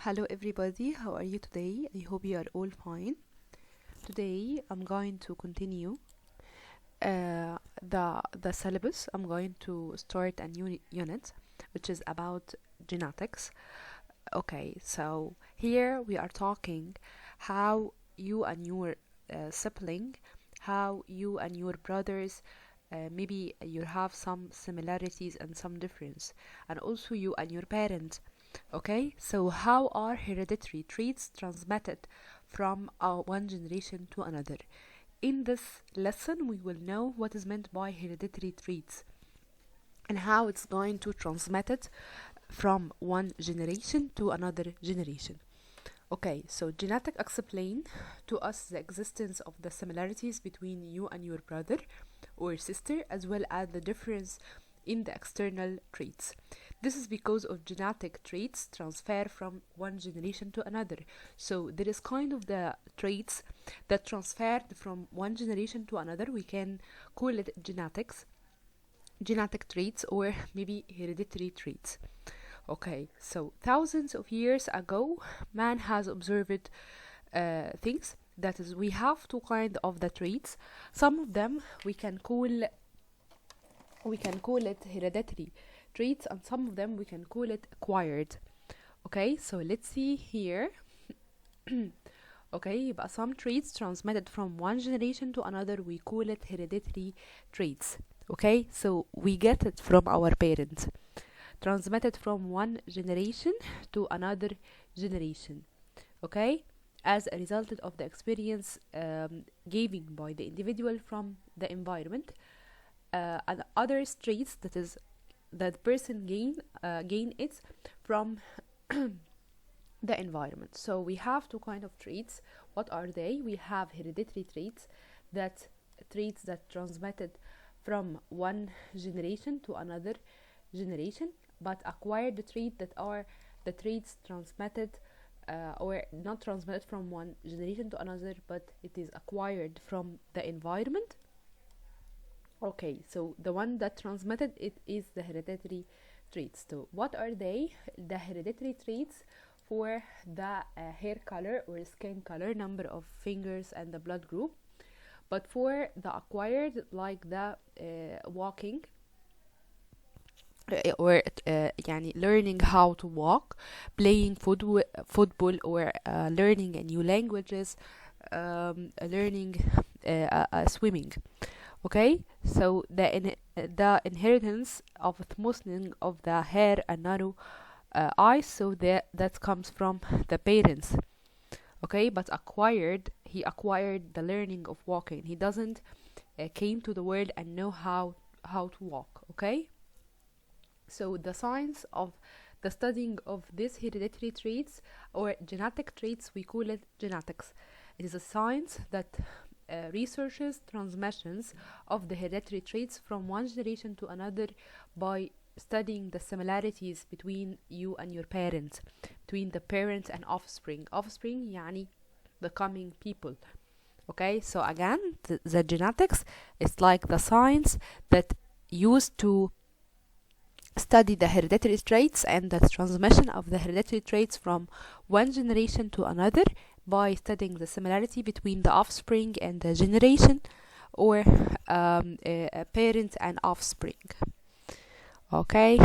Hello everybody, how are you today? I hope you are all fine. Today I'm going to continue the syllabus. I'm going to start a new unit which is about genetics. Okay, so here we are talking how you and your sibling, how you and your brothers, maybe you have some similarities and some difference, and also you and your parents. Okay, so how are hereditary traits transmitted from one generation to another? In this lesson, we will know what is meant by hereditary traits and how it's going to transmit it from one generation to another generation. Okay, so genetic explain to us the existence of the similarities between you and your brother or sister, as well as the difference in the external traits. This is because of genetic traits transfer from one generation to another. So there is kind of the traits that transferred from one generation to another. We can call it genetic traits, or maybe hereditary traits. Okay, so thousands of years ago, man has observed things. That is, we have two kinds of the traits. Some of them we can call it hereditary traits, and some of them we can call it acquired. Okay, so let's see here. Okay, but some traits transmitted from one generation to another, we call it hereditary traits. Okay, so we get it from our parents, transmitted from one generation to another generation. Okay, as a result of the experience given by the individual from the environment. And other traits, that is, that person gain it from the environment. So we have two kind of traits. What are they? We have hereditary traits that transmitted from one generation to another generation, but acquired traits that are the traits transmitted or not transmitted from one generation to another, but it is acquired from the environment. Okay, so the one that transmitted it is the hereditary traits. So what are they? The hereditary traits for the hair color or skin color, number of fingers, and the blood group. But for the acquired, like the walking, or learning how to walk, playing football, or learning new languages, learning swimming. Okay, so the inheritance of smoothing of the hair and narrow eyes, so that comes from the parents. Okay, but he acquired the learning of walking. He doesn't came to the world and know how to walk. Okay, so the science of the studying of these hereditary traits or genetic traits, we call it genetics. It is a science that researches transmissions of the hereditary traits from one generation to another by studying the similarities between you and your parents, between the parents and offspring. Offspring يعني the coming people. Okay, so again, the genetics is like the science that used to study the hereditary traits and the transmission of the hereditary traits from one generation to another by studying the similarity between the offspring and the generation, or parent and offspring. Okay.